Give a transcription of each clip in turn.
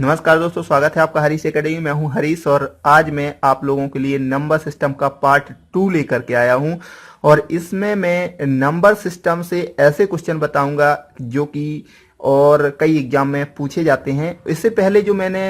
नमस्कार दोस्तों, स्वागत है आपका हरीश एकेडमी। मैं हूं हरीश और आज मैं आप लोगों के लिए नंबर सिस्टम का पार्ट 2 लेकर के आया हूं। और इसमें मैं नंबर सिस्टम से ऐसे क्वेश्चन बताऊंगा जो कि और कई एग्जाम में पूछे जाते हैं। इससे पहले जो मैंने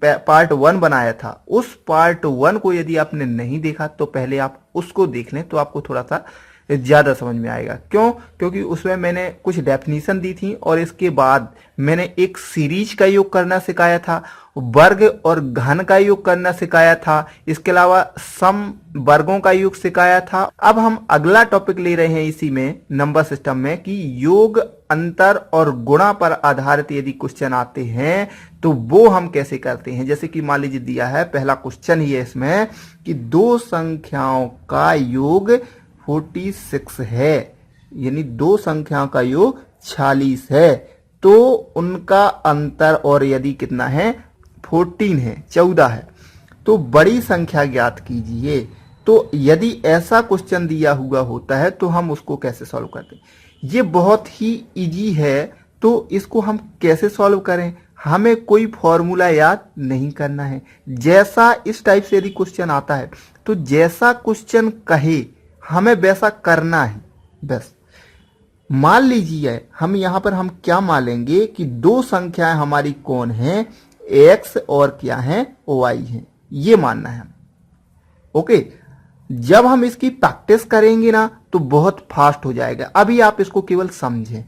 पार्ट 1 बनाया था, उस पार्ट 1 को यदि आपने नहीं देखा तो पहले आप उसको देख लें, तो आपको थोड़ा सा ज्यादा समझ में आएगा। क्यों? क्योंकि उसमें मैंने कुछ डेफिनेशन दी थी और इसके बाद मैंने एक सीरीज का योग करना सिखाया था, वर्ग और घन का योग करना सिखाया था, इसके अलावा सम वर्गों का योग सिखाया था। अब हम अगला टॉपिक ले रहे हैं इसी में नंबर सिस्टम में कि योग, अंतर और गुणा पर आधारित यदि क्वेश्चन आते हैं तो वो हम कैसे करते हैं। जैसे कि मान लीजिए दिया है, पहला क्वेश्चन ही है इसमें कि दो संख्याओं का योग 46 है, यानी दो संख्याओं का योग 46 है, तो उनका अंतर और यदि कितना है 14 है, 14 है, तो बड़ी संख्या ज्ञात कीजिए। तो यदि ऐसा क्वेश्चन दिया हुआ होता है तो हम उसको कैसे सॉल्व करते हैं। ये बहुत ही इजी है, तो इसको हम कैसे सॉल्व करें। हमें कोई फॉर्मूला याद नहीं करना है। जैसा इस टाइप से यदि क्वेश्चन आता है तो जैसा क्वेश्चन कहे हमें वैसा करना है बस। मान लीजिए हम यहां पर हम क्या मान लेंगे कि दो संख्याएं हमारी कौन है, x और क्या है, y है, ये मानना है। ओके, जब हम इसकी प्रैक्टिस करेंगे ना तो बहुत फास्ट हो जाएगा। अभी आप इसको केवल समझें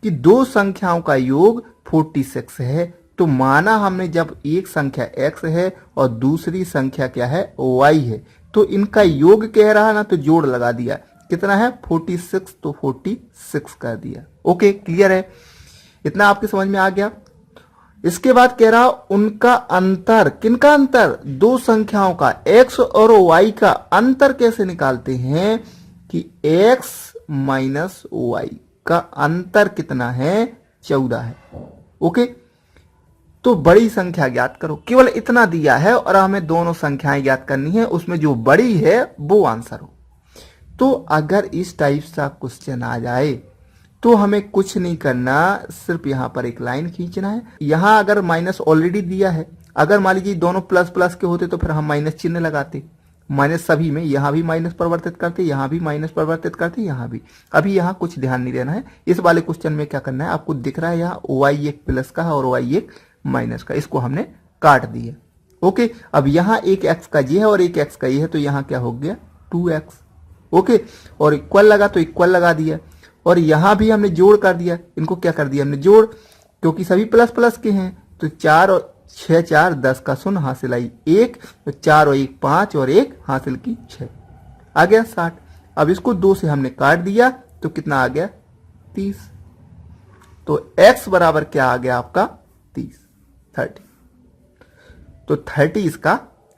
कि दो संख्याओं का योग 46 है, तो माना हमने जब एक संख्या x है और दूसरी संख्या क्या है, y है, तो इनका योग कह रहा है ना, तो जोड़ लगा दिया। कितना है 46, तो 46 कर दिया। ओके, क्लियर है, इतना आपके समझ में आ गया। इसके बाद कह रहा उनका अंतर, किनका अंतर, दो संख्याओं का x और y का अंतर कैसे निकालते हैं कि x माइनस y का अंतर कितना है, 14 है। ओके, तो बड़ी संख्या ज्ञात करो, केवल इतना दिया है और हमें दोनों संख्याएं ज्ञात करनी है, उसमें जो बड़ी है वो आंसर हो। तो अगर इस टाइप सा क्वेश्चन आ जाए तो हमें कुछ नहीं करना, सिर्फ यहां पर एक लाइन खींचना है। यहां अगर माइनस ऑलरेडी दिया है, अगर मान लीजिए दोनों प्लस प्लस के होते तो फिर हम माइनस चिन्ह लगाते, माइनस सभी में, यहां भी माइनस परिवर्तित करते, यहां भी माइनस परिवर्तित करते, यहां भी। अभी यहां कुछ ध्यान नहीं देना है। इस वाले क्वेश्चन में क्या करना है, आपको दिख रहा है यहाँ y एक प्लस का है और y एक माइनस का, इसको हमने काट दिया। ओके, अब यहां एक x का ये है और एक x का ये है, तो यहां क्या हो गया 2x। ओके, और इक्वल लगा तो इक्वल लगा दिया, और यहां भी हमने जोड़ कर दिया। इनको क्या कर दिया हमने, जोड़, क्योंकि सभी प्लस प्लस के हैं, तो 4 और 6 4 10 का शून्य हासिल आई 1, तो 4 और 1 5 और 1 हासिल की 6, आ गया 60। अब इसको 2 से हमने काट दिया तो कितना आ गया 30। तो x बराबर क्या आ गया आपका 30। तो 30 इसका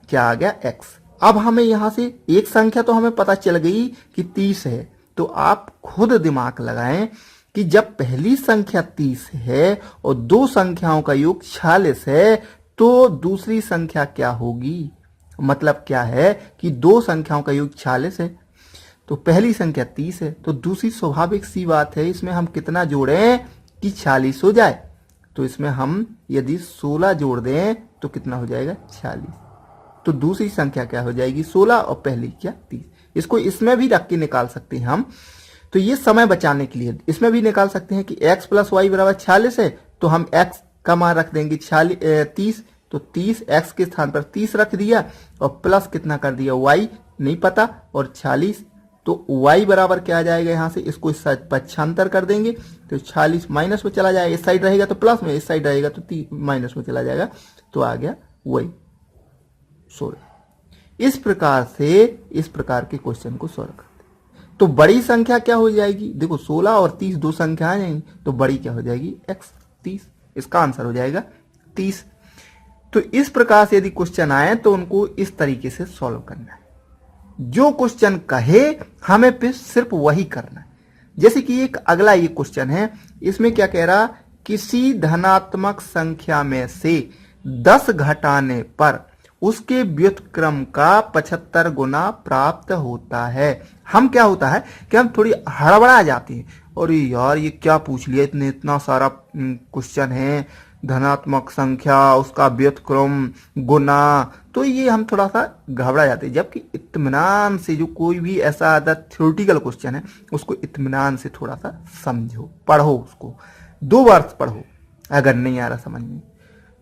क्या आ गया x। अब हमें यहां से एक संख्या तो हमें पता चल गई कि 30 है, तो आप खुद दिमाग लगाएं कि जब पहली संख्या 30 है और दो संख्याओं का योग 46 है, तो दूसरी संख्या क्या होगी। मतलब क्या है कि दो संख्याओं का योग 46 है, तो पहली संख्या 30 है, तो दूसरी स्वाभाविक सी बात है, इसमें हम कितना जोड़ें कि 46 हो जाए। तो इसमें हम यदि 16 जोड़ दें तो कितना हो जाएगा 46। तो दूसरी संख्या क्या हो जाएगी 16 और पहली क्या 30। इसको इसमें भी रख के निकाल सकते हैं हम। तो ये समय बचाने के लिए इसमें भी निकाल सकते हैं कि x प्लस वाई बराबर 46 है, तो हम x का मान रख देंगे 30, तो 30 x के स्थान पर 30 रख दिया और प्लस कितना कर दिया y नहीं पता, और 46, तो y बराबर क्या आ जाएगा यहां से, इसको इस साइड पक्षांतर कर देंगे, तो 46 माइनस में चला जाएगा, इस साइड रहेगा तो प्लस में, इस साइड रहेगा तो माइनस में चला जाएगा, तो आ गया वही 16। इस प्रकार से इस प्रकार के क्वेश्चन को सॉल्व करते हैं। तो बड़ी संख्या क्या हो जाएगी, देखो 16 और 30 दो संख्याएं हैं, तो बड़ी क्या हो जाएगी x 30, इसका आंसर हो जाएगा 30। तो इस प्रकार से यदि क्वेश्चन आए तो उनको इस तरीके से सॉल्व करना है। जो क्वेश्चन कहे हमें फिर सिर्फ वही करना है। जैसे कि एक अगला ये क्वेश्चन है, इसमें क्या कह रहा, किसी धनात्मक संख्या में से 10 घटाने पर उसके व्युत्क्रम का 75 गुना प्राप्त होता है। हम क्या होता है कि हम थोड़ी हड़बड़ा जाते हैं, और यार ये क्या पूछ लिया, इतना सारा क्वेश्चन है, धनात्मक संख्या, उसका व्युत्क्रम, गुना, तो ये हम थोड़ा सा घबरा जाते हैं। जबकि इत्मीनान से जो कोई भी ऐसा आधा थ्योरेटिकल क्वेश्चन है उसको इत्मीनान से थोड़ा सा समझो, पढ़ो, उसको 2 बार पढ़ो अगर नहीं आ रहा समझ में।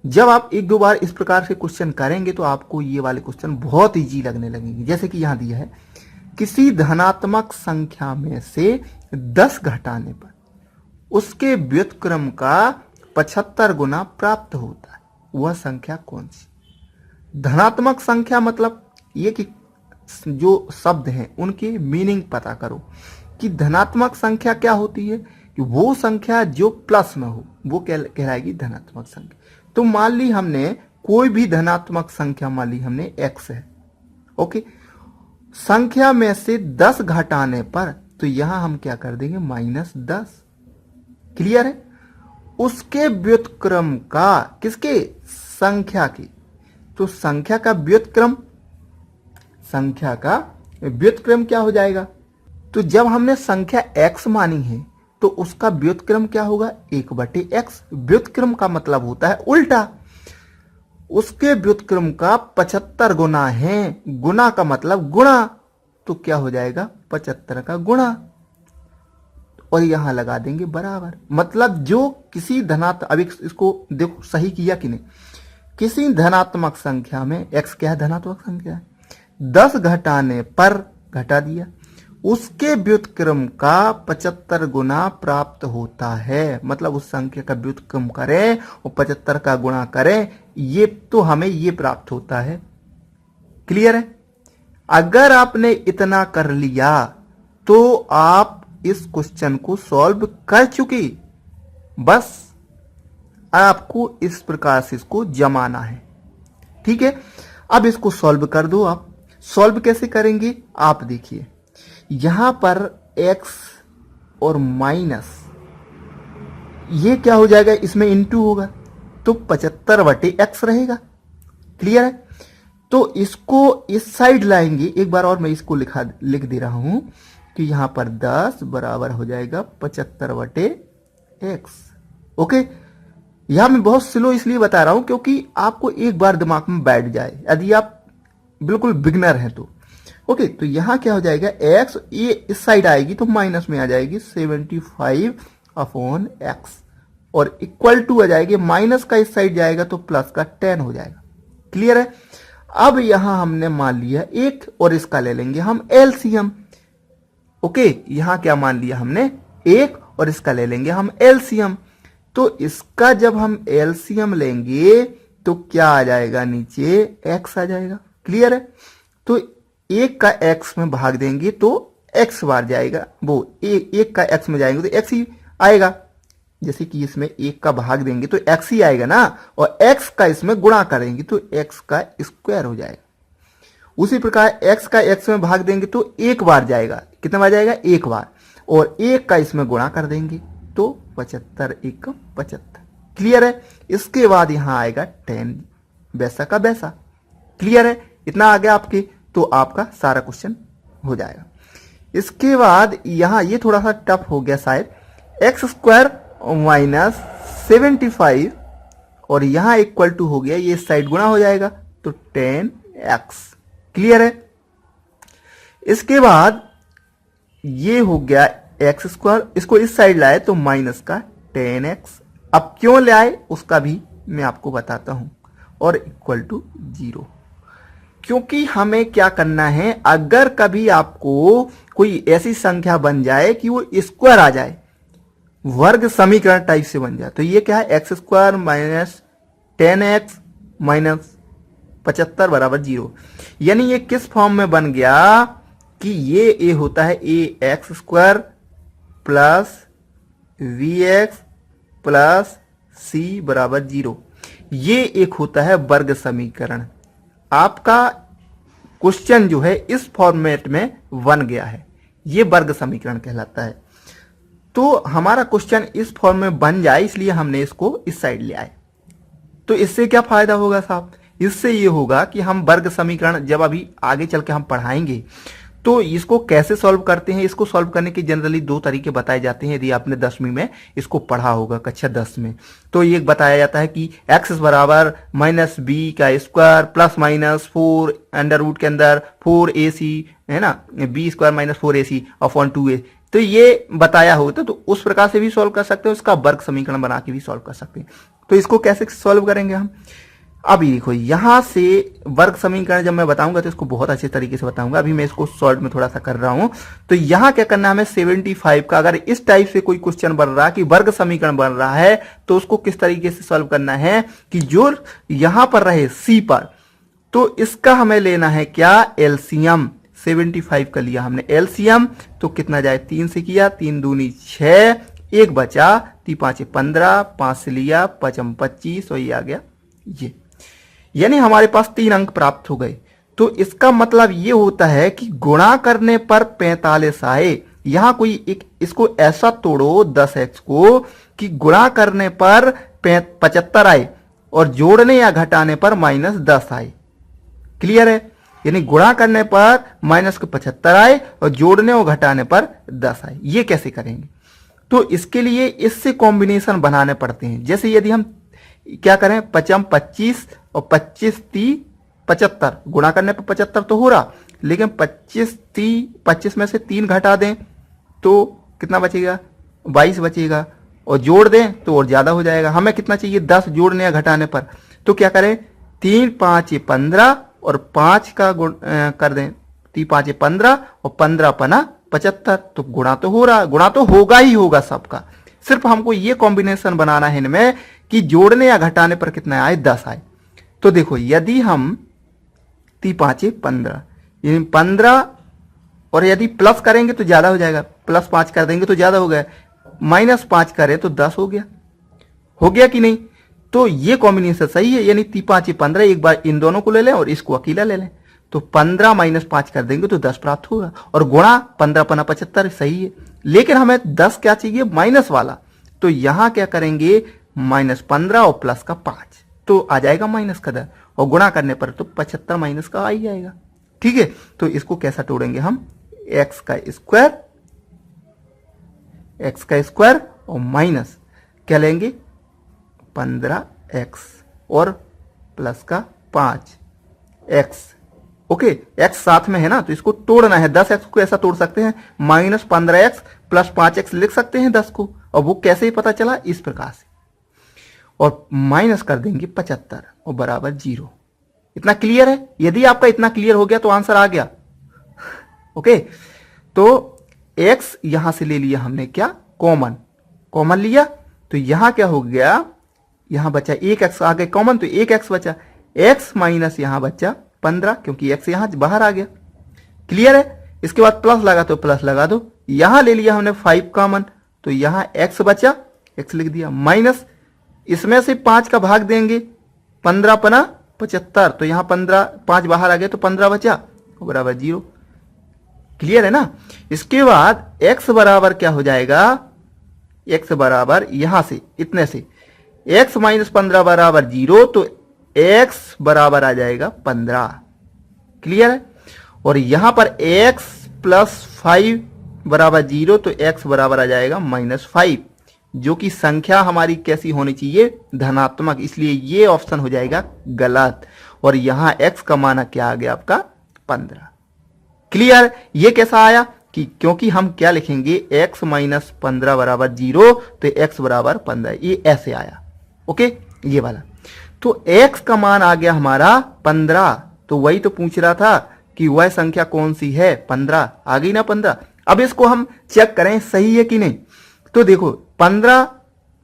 जब आप 1-2 बार इस प्रकार से क्वेश्चन करेंगे तो आपको ये वाले क्वेश्चन बहुत इजी लगने लगेंगे। जैसे कि यहां दिया है, किसी धनात्मक संख्या में से 10 घटाने पर उसके व्युत्क्रम का 75 गुना प्राप्त होता है, वह संख्या कौन सी? धनात्मक संख्या मतलब ये कि जो शब्द हैं उनकी मीनिंग पता करो कि धनात्मक संख्या क्या होती है, कि वो संख्या जो प्लस में हो वो कहलाएगी धनात्मक संख्या। तो मान ली हमने कोई भी धनात्मक संख्या, मान ली हमने x है, ओके, संख्या में से 10 घटाने पर तो यहां हम क्या कर देंगे, -10। क्लियर है? उसके व्युत्क्रम का, किसके, संख्या की, तो संख्या का व्युत्क्रम, संख्या का व्युत्क्रम क्या हो जाएगा, तो जब हमने संख्या x मानी है तो उसका व्युत्क्रम क्या होगा, 1/x। व्युत्क्रम का मतलब होता है उल्टा, उसके व्युत्क्रम का 75 गुना है, गुना का मतलब गुणा, तो क्या हो जाएगा 75 का गुणा, और यहां लगा देंगे बराबर। मतलब जो किसी धनात्मक, अभी इसको देखो सही किया कि नहीं, किसी धनात्मक संख्या में x क्या है, धनात्मक संख्या है, 10 घटाने पर घटा दिया, उसके व्युत्क्रम का 75 गुना प्राप्त होता है। मतलब उस संख्या का व्युत्क्रम करें और 75 का गुणा करें, ये तो हमें ये प्राप्त होता है। क्लियर है? अगर आपने इतना कर लिया तो आप इस क्वेश्चन को सॉल्व कर चुकी। बस आपको इस प्रकार से इसको जमाना है। ठीक है, अब इसको सॉल्व कर दो। आप सॉल्व कैसे करेंगे, आप देखिए, यहां पर x और माइनस, ये क्या हो जाएगा, इसमें इंटू होगा तो 75/x रहेगा। क्लियर है? तो इसको इस साइड लाएंगे। एक बार और मैं इसको लिख दे रहा हूं कि यहां पर 10 बराबर हो जाएगा 75/x। ओके, यहां मैं बहुत स्लो इसलिए बता रहा हूं क्योंकि आपको एक बार दिमाग में बैठ जाए, यदि आप बिल्कुल बिगनर हैं तो। ओके, तो यहां क्या हो जाएगा, x, ये इस साइड आएगी तो माइनस में आ जाएगी 75/x, और इक्वल टू आ जाएगी, माइनस का इस साइड जाएगा तो प्लस का 10 हो जाएगा। क्लियर है? अब यहां हमने मान लिया 1 और इसका ले लेंगे हम एलसीएम। ओके, यहां क्या मान लिया हमने, 1 और इसका ले लेंगे हम एलसीएम। तो इसका जब हम एलसीएम लेंगे तो क्या आ जाएगा, नीचे x आ जाएगा। क्लियर है? तो 1 का x में भाग देंगे तो x बार जाएगा, वो 1 का x में जाएंगे तो x ही आएगा। जैसे कि इसमें 1 का भाग देंगे तो x ही आएगा ना, और x का इसमें गुणा करेंगे तो x का स्क्वायर हो जाएगा। उसी प्रकार x का x में भाग देंगे तो 1 बार जाएगा, कितना बार जाएगा, 1 बार, और 1 का इसमें गुणा कर देंगे तो 75 1 75। क्लियर है? इसके बाद यहां आएगा 10, वैसा का वैसा। क्लियर है? इतना आ गया आपके, तो आपका सारा क्वेश्चन हो जाएगा। इसके बाद यहां ये थोड़ा सा टफ हो गया शायद, x² माइनस 75 और यहां इक्वल टू हो गया, ये साइड गुणा हो जाएगा तो 10x। क्लियर है? इसके बाद ये हो गया x², इसको इस साइड लाए तो माइनस का 10x। अब क्यों लाए उसका भी मैं आपको बताता हूं, और इक्वल टू 0। क्योंकि हमें क्या करना है, अगर कभी आपको कोई ऐसी संख्या बन जाए कि वो स्क्वायर आ जाए, वर्ग समीकरण टाइप से बन जाए, तो ये क्या है, x² माइनस 10x माइनस 75 बराबर 0। यानी ये किस फॉर्म में बन गया कि ये a होता है ax² plus vx plus c बराबर 0। ये एक होता है वर्ग समीकरण। आपका क्वेश्चन जो है इस फॉर्मेट में बन गया है, ये वर्ग समीकरण कहलाता है। तो हमारा क्वेश्चन इस फॉर्म में बन जाए इसलिए हमने इसको इस साइड ले आए। तो इससे क्या फायदा होगा साहब, इससे ये होगा कि हम वर्ग समीकरण जब अभी आगे चल के हम पढ़ाएंगे तो इसको कैसे सॉल्व करते हैं, इसको सॉल्व करने के जनरली दो तरीके बताए जाते हैं। यदि आपने 10वीं में इसको पढ़ा होगा कक्षा 10 में, तो ये बताया जाता है कि x बराबर माइनस बी का square plus minus 4 under root के अंदर 4ac है ना, B square minus 4ac upon 2a। तो ये बताया होता तो उस प्रकार से भी सॉल्व कर सकते हैं, उसका वर्ग समीकरण बना के भी सॉल्व कर सकते हैं। तो इसको कैसे सॉल्व करेंगे हम, अभी देखो यहां से वर्ग समीकरण जब मैं बताऊंगा तो इसको बहुत अच्छे तरीके से बताऊंगा। अभी मैं इसको सॉल्व में थोड़ा सा कर रहा हूं। तो यहां क्या करना है हमें 75 का, अगर इस टाइप से कोई क्वेश्चन बन रहा है कि वर्ग समीकरण बन रहा है तो उसको किस तरीके से सॉल्व करना है कि जो यहां पर रहे सी पर, तो इसका हमें लेना है क्या, एलसीएम। 75 का लिया हमने एलसीएम, तो कितना जाए, 3 से किया, 3 दूनी 6, 1 बचा, 3 5 15, 5 से लिया 5 25 और ये आ गया ये, यानी हमारे पास 3 अंक प्राप्त हो गए। तो इसका मतलब ये होता है कि गुणा करने पर 45 आए। यहां कोई एक इसको ऐसा तोड़ो 10x को कि गुणा करने पर 75 आए और जोड़ने या घटाने पर -10 आए। क्लियर है, यानी गुणा करने पर -75 आए और जोड़ने और घटाने पर 10 आए। ये कैसे करेंगे, तो इसके लिए इससे कॉम्बिनेशन बनाने पड़ते हैं। जैसे यदि हम क्या करें, 5 25 और 25 30 75, गुणा करने पर 75 तो हो रहा, लेकिन 25 में से 3 घटा दें तो कितना बचेगा, 22 बचेगा, और जोड़ दें तो और ज्यादा हो जाएगा। हमें कितना चाहिए, 10 जोड़ने या घटाने पर। तो क्या करें, 3 5 15 और 5 का गुण कर दें, 3 5 15 और 15 पना 75, तो गुणा तो हो रहा, गुणा तो होगा ही होगा सबका। सिर्फ हमको ये कॉम्बिनेशन बनाना है इनमें कि जोड़ने या घटाने पर कितना आए, 10 आए। तो देखो यदि हम 3 5 15 यानी 15, और यदि प्लस करेंगे तो ज्यादा हो जाएगा, +5 कर देंगे तो ज्यादा हो गया, -5 करें तो 10 हो गया कि नहीं। तो ये कॉम्बिनेशन सही है, यानी 3 5 15, एक बार इन दोनों को ले लें और इसको अकेला ले लें, तो 15 -5 कर देंगे तो 10 प्राप्त होगा, और गुणा 15 पना 75 सही है। लेकिन हमें 10 क्या चाहिए, माइनस वाला, तो यहां क्या करेंगे, -15 और प्लस का 5, तो आ जाएगा माइनस का 10, और गुणा करने पर तो 75 माइनस का आ ही जाएगा। ठीक है, तो इसको कैसा तोड़ेंगे हम, x का स्क्वायर और माइनस क्या लेंगे, 15x और प्लस का 5x। ओके, x साथ में है ना, तो इसको तोड़ना है। 10x को ऐसा तोड़ सकते हैं, -15x प्लस 5x लिख सकते हैं 10 को, और वो कैसे ही पता चला, इस प्रकार से, और माइनस कर देंगे 75 और बराबर 0। इतना क्लियर है, यदि आपका इतना क्लियर हो गया तो आंसर आ गया। ओके, तो x यहां से ले लिया हमने, क्या, कॉमन लिया, तो यहां क्या हो गया, यहां बचा 1x आ गया कॉमन, तो 1x बचा, x माइनस यहां बचा 15, क्योंकि x यहां बाहर आ गया। क्लियर है, इसके बाद प्लस लगा तो प्लस लगा दो, यहां ले लिया हमने 5 कॉमन, तो यहां x बचा, x लिख दिया, माइनस इसमें से 5 का भाग देंगे, 15 पना 75, तो यहां 15, 5 बाहर आ गए तो 15 बचा, बराबर 0। क्लियर है ना। इसके बाद x बराबर क्या हो जाएगा, x बराबर यहां से इतने से x माइनस 15 बराबर 0, तो x बराबर आ जाएगा 15। क्लियर है, और यहां पर x प्लस 5 बराबर 0, तो x बराबर आ जाएगा -5, जो कि संख्या हमारी कैसी होनी चाहिए, धनात्मक, इसलिए ये ऑप्शन हो जाएगा गलत, और यहां x का माना क्या आ गया आपका, 15। क्लियर, ये कैसा आया कि क्योंकि हम क्या लिखेंगे, x माइनस 15 बराबर 0, तो x बराबर 15, ये ऐसे आया। ओके, ये वाला, तो x का मान आ गया हमारा 15, तो वही तो पूछ रहा था कि वह संख्या कौन सी है, 15 आ गई ना 15। अब इसको हम चेक करें सही है कि नहीं, तो देखो 15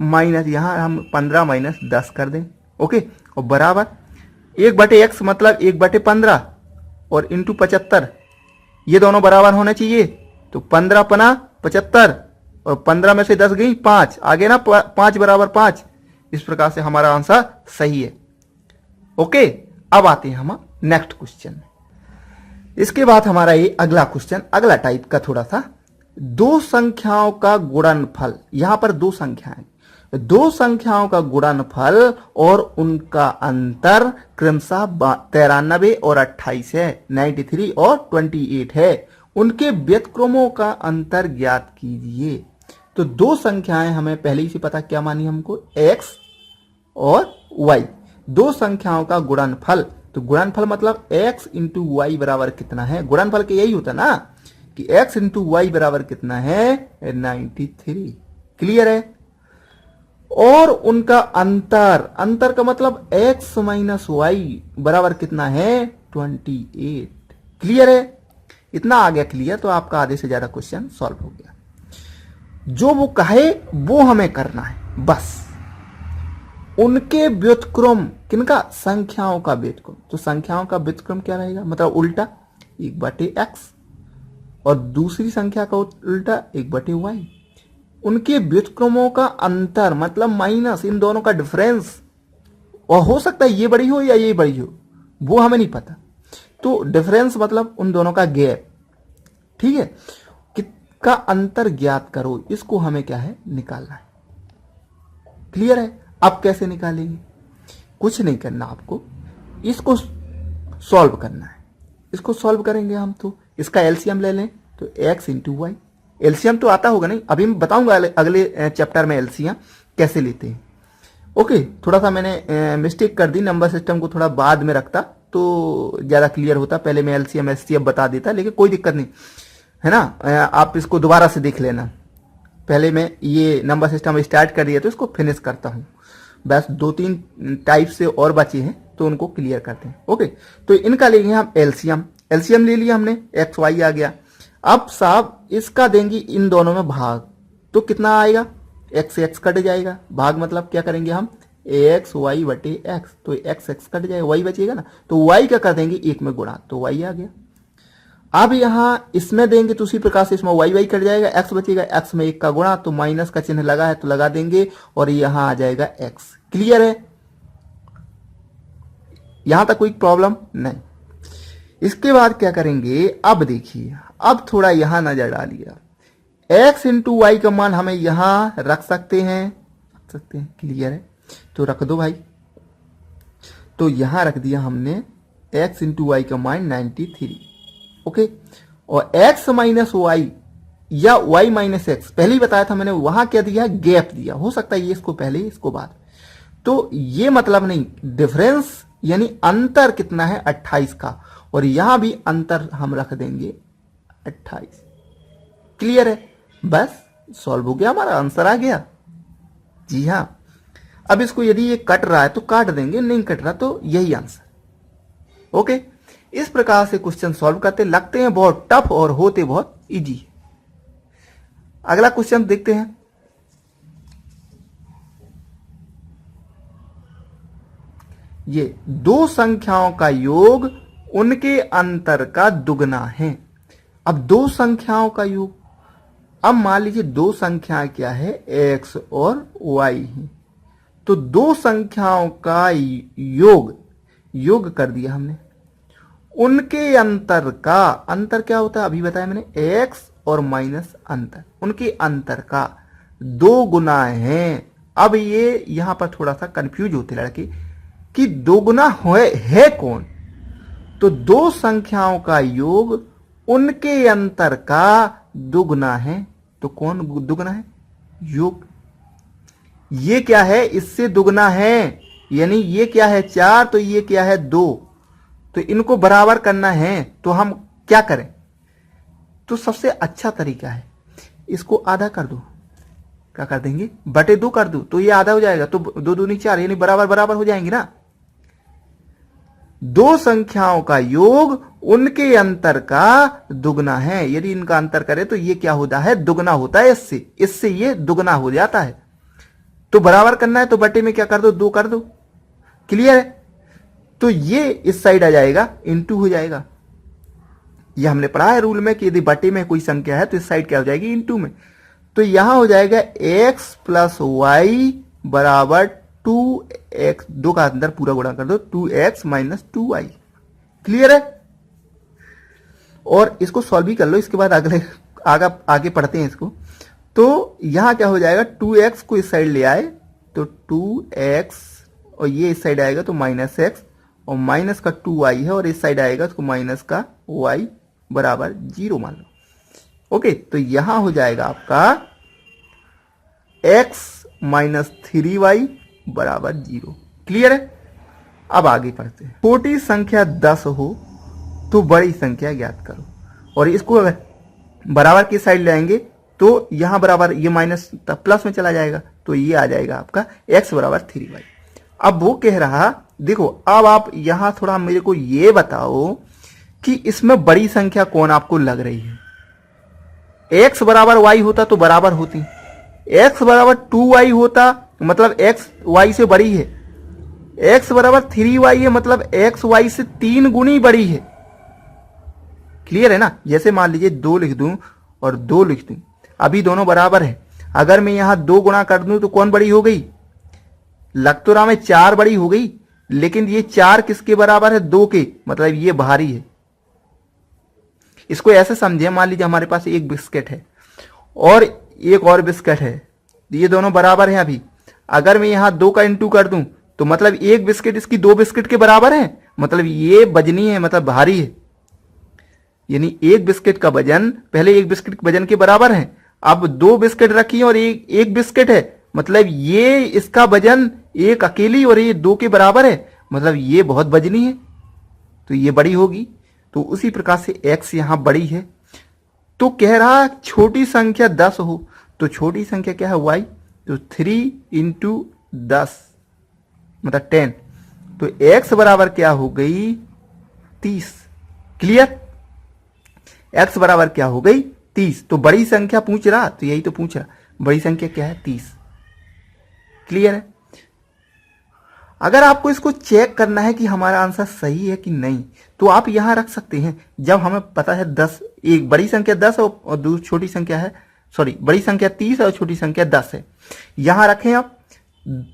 माइनस, यहां हम 15 माइनस 10 कर दें, ओके, और बराबर 1/x मतलब 1/15 और इंटू 75, ये दोनों बराबर होने चाहिए, तो 15 पना 75 और 15 में से 10 गई 5, आगे ना 5 बराबर 5, इस प्रकार से हमारा आंसर सही है। ओके, अब आते हैं हम नेक्स्ट क्वेश्चन में। इसके बाद हमारा ये अगला क्वेश्चन, अगला टाइप का थोड़ा सा, दो संख्याओं का गुणनफल, यहां पर दो संख्याएं, दो संख्याओं का गुणनफल और उनका अंतर क्रमशः 93 और 28 है, 93 और 28 है, उनके व्युत्क्रमों का अंतर ज्ञात कीजिए। तो दो संख्याएं हमें पहले ही से पता क्या मानी हमको, x और y, दो संख्याओं का गुणनफल। तो गुणनफल मतलब x इंटू वाई बराबर कितना है, गुणनफल के यही होता ना कि x इंटू वाई बराबर कितना है 93। क्लियर है। और उनका अंतर, अंतर का मतलब x माइनस वाई बराबर कितना है 28। क्लियर है। इतना आ गया क्लियर, तो आपका आधे से ज्यादा क्वेश्चन सॉल्व हो गया। जो वो कहे वो हमें करना है बस। उनके व्युत्क्रम, किनका, संख्याओं का व्युत्क्रम। तो संख्याओं का व्युत्क्रम क्या रहेगा, मतलब उल्टा 1/x, और दूसरी संख्या का उल्टा 1/y। उनके व्युत्क्रमों का अंतर मतलब माइनस, इन दोनों का डिफरेंस, और हो सकता है ये बड़ी हो या ये बड़ी हो, वो हमें नहीं पता। तो डिफरेंस मतलब उन दोनों का गैप। ठीक है, का अंतर ज्ञात करो, इसको हमें क्या है, निकालना है। क्लियर है। अब कैसे निकालेंगे, कुछ नहीं करना आपको, इसको सॉल्व करना है। इसको सॉल्व करेंगे हम, तो इसका एलसीएम ले लें, तो x इंटू वाई। एलसीएम तो आता होगा नहीं, अभी मैं बताऊंगा अगले चैप्टर में एलसीएम कैसे लेते हैं। ओके, थोड़ा सा मैंने मिस्टेक कर दी, नंबर सिस्टम को थोड़ा बाद में रखता तो ज्यादा क्लियर होता। पहले मैं एलसीएम एचसीएफ बता देता, लेकिन कोई दिक्कत नहीं है ना। आप इसको दोबारा से देख लेना। पहले मैं ये नंबर सिस्टम स्टार्ट कर दिया तो इसको फिनिश करता हूँ। बस 2-3 टाइप से और बचे हैं, तो उनको क्लियर करते हैं। ओके, तो इनका लेंगे हम एलसीएम। एलसीएम ले लिया हमने, एक्स वाई आ गया। अब साहब इसका देंगे इन दोनों में भाग, तो कितना आएगा, एक्स एक्स कट जाएगा। भाग मतलब क्या करेंगे हम, एक्स वाई बटे एक्स, तो एक्स एक्स कट जाएगा, वाई बचेगा ना, तो वाई का कर देंगे एक में गुणा, तो वाई आ गया। अब यहां इसमें देंगे तो उसी प्रकार से इसमें वाई वाई कट जाएगा, एक्स बचेगा, एक्स में एक का गुणा, तो माइनस का चिन्ह लगा है तो लगा देंगे, और यहां आ जाएगा एक्स। क्लियर है। यहां तक कोई प्रॉब्लम नहीं। इसके बाद क्या करेंगे, अब देखिए, अब थोड़ा यहां नजर डालिए। एक्स इंटू वाई का मान हमें यहां रख सकते हैं, क्लियर है, तो रख दो भाई। तो यहां रख दिया हमने एक्स इंटू वाई का मान 93। ओके, और x माइनस वाई या y माइनस एक्स, पहले ही बताया था मैंने, वहां क्या दिया, गैप दिया। हो सकता है ये इसको पहले इसको बाद, तो ये मतलब नहीं, डिफरेंस यानी अंतर कितना है 28 का, और यहां भी अंतर हम रख देंगे 28। क्लियर है। बस सॉल्व हो गया, हमारा आंसर आ गया। जी हाँ। अब इसको यदि ये कट रहा है तो काट देंगे, नहीं कट रहा तो यही आंसर। ओके, इस प्रकार से क्वेश्चन सॉल्व करते, लगते हैं बहुत टफ और होते बहुत इजी। अगला क्वेश्चन देखते हैं। ये दो संख्याओं का योग उनके अंतर का दुगना है। अब दो संख्याओं का योग, अब मान लीजिए दो संख्याएं क्या है, x और y है, तो दो संख्याओं का योग कर दिया हमने। उनके अंतर का, अंतर क्या होता है अभी बताया मैंने, x और माइनस अंतर, उनके अंतर का दो गुना है। अब ये यहां पर थोड़ा सा कंफ्यूज होते लड़के कि दो गुना है कौन, तो दो संख्याओं का योग उनके अंतर का दुगुना है, तो कौन दुगुना है, योग। ये क्या है, इससे दुगना है, यानी ये क्या है 4, तो ये क्या है 2, तो इनको बराबर करना है, तो हम क्या करें, तो सबसे अच्छा तरीका है इसको आधा कर दो। क्या कर देंगे, बटे 2 कर दो, तो ये आधा हो जाएगा, तो 2 दूनी 4, यानी बराबर बराबर हो जाएंगे ना। दो संख्याओं का योग उनके अंतर का दुगना है, यदि इनका अंतर करें तो ये क्या होता है, दुगना होता है, इससे ये दुगना हो जाता है। तो बराबर करना है तो बटे में क्या कर दो, 2 कर दो। क्लियर है। तो ये इस साइड आ जाएगा, इंटू हो जाएगा। ये हमने पढ़ा है रूल में कि यदि बटे में कोई संख्या है तो इस साइड क्या हो जाएगी, इंटू में। तो यहां हो जाएगा x प्लस वाई बराबर 2x, 2 का अंदर पूरा गुणा कर दो, 2x माइनस 2y। क्लियर है। और इसको सॉल्व भी कर लो, इसके बाद आगे पढ़ते हैं इसको। तो यहां क्या हो जाएगा, 2x को इस साइड ले आए तो 2x, और ये इस साइड आएगा तो माइनस x, और माइनस का 2y है, और इस साइड आएगा तो माइनस का y बराबर 0 मान लो। ओके, तो यहां हो जाएगा आपका x माइनस 3y बराबर 0। क्लियर है? अब आगे पढ़ते हैं। छोटी संख्या 10 हो तो बड़ी संख्या ज्ञात करो, और इसको अगर बराबर की साइड लाएंगे तो यहां बराबर ये माइनस प्लस में चला जाएगा, तो ये आ जाएगा आपका x बराबर 3y। अब वो कह रहा, देखो अब आप यहां थोड़ा मेरे को ये बताओ कि इसमें बड़ी संख्या कौन आपको लग रही है। x बराबर y होता तो बराबर होती, x बराबर 2y होता मतलब x y से बड़ी है, x बराबर 3y है मतलब x y से 3 गुनी बड़ी है। क्लियर है ना? जैसे मान लीजिए 2 लिख दूं और 2 लिख दूं, अभी दोनों बराबर है, अगर मैं यहां 2 गुणा कर दूं तो कौन बड़ी हो गई? लग तो रहा में 4 बड़ी हो गई, लेकिन ये 4 किसके बराबर है? 2 के, मतलब ये भारी है। इसको ऐसे समझिए, मान लीजिए हमारे पास एक बिस्किट है और एक और बिस्किट है, ये दोनों बराबर हैं। अभी अगर मैं यहां 2 का इंटू कर दूं तो मतलब एक बिस्किट इसकी 2 बिस्किट के बराबर है, मतलब ये वजनी है, मतलब भारी है। यानी एक बिस्किट का वजन पहले एक बिस्किट के वजन के बराबर है, अब 2 बिस्किट रखी है और एक बिस्किट है, मतलब ये इसका वजन एक अकेली और ये 2 के बराबर है, मतलब ये बहुत वजनी है, तो ये बड़ी होगी। तो उसी प्रकार से x यहां बड़ी है। तो कह रहा छोटी संख्या 10 हो तो छोटी संख्या क्या है? y, तो 3 इंटू 10 मतलब 10, तो x बराबर क्या हो गई? 30। क्लियर? x बराबर क्या हो गई? 30। तो बड़ी संख्या पूछ रहा, तो यही तो पूछ रहा, बड़ी संख्या क्या है? 30। क्लियर है? अगर आपको इसको चेक करना है कि हमारा आंसर सही है कि नहीं, तो आप यहां रख सकते हैं। जब हमें पता है 10, एक बड़ी संख्या 10 और दूसरी छोटी संख्या है, सॉरी बड़ी संख्या 30 और छोटी संख्या 10 है, यहां रखें आप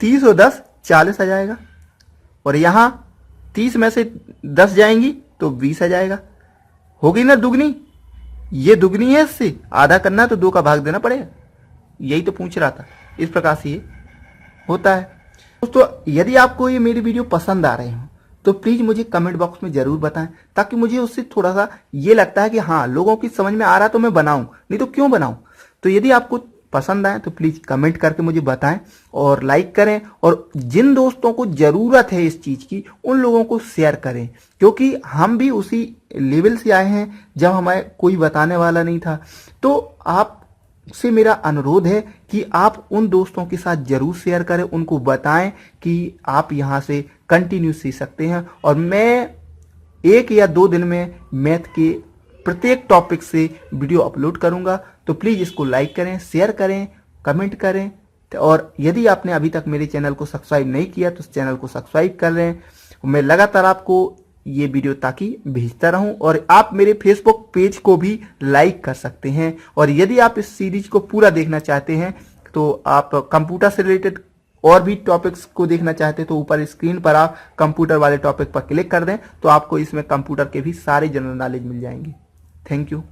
30 और 10 40 आ जाएगा, और यहां 30 में से 10 जाएंगी तो 20 आ जाएगा। हो गई ना दुगनी? ये दुगनी है, इससे आधा करना है तो 2 का भाग देना पड़ेगा। यही तो पूछ रहा था। इस प्रकार से ये होता है। दोस्तों, यदि आपको ये मेरी वीडियो पसंद आ रहे हो तो प्लीज मुझे कमेंट बॉक्स में जरूर बताएं, ताकि मुझे उससे थोड़ा सा ये लगता है कि हाँ लोगों की समझ में आ रहा तो मैं बनाऊं, नहीं तो क्यों बनाऊं। तो यदि आपको पसंद आए तो प्लीज कमेंट करके मुझे बताएं और लाइक करें, और जिन दोस्तों को जरूरत है इस चीज की उन लोगों को शेयर करें, क्योंकि हम भी उसी लेवल से आए हैं जब हमें कोई बताने वाला नहीं था। तो आपसे मेरा अनुरोध है कि आप उन दोस्तों के साथ जरूर शेयर करें, उनको बताएं कि आप यहां से कंटिन्यू सीख सकते हैं, और मैं 1 या 2 दिन में मैथ के प्रत्येक टॉपिक से वीडियो अपलोड करूंगा। तो प्लीज इसको लाइक करें, शेयर करें, कमेंट करें, और यदि आपने अभी तक मेरे चैनल को सब्सक्राइब नहीं किया तो इस चैनल को सब्सक्राइब कर लें। मैं लगातार आपको ये वीडियो ताकि भेजता रहूं, और आप मेरे फेसबुक पेज को भी लाइक कर सकते हैं। और यदि आप इस सीरीज को पूरा देखना चाहते हैं तो आप कंप्यूटर से रिलेटेड और भी टॉपिक्स को देखना चाहते हैं तो ऊपर स्क्रीन पर आप कंप्यूटर वाले टॉपिक पर क्लिक कर दें, तो आपको इसमें कंप्यूटर के भी सारे जनरल नॉलेज मिल जाएंगे। Thank you.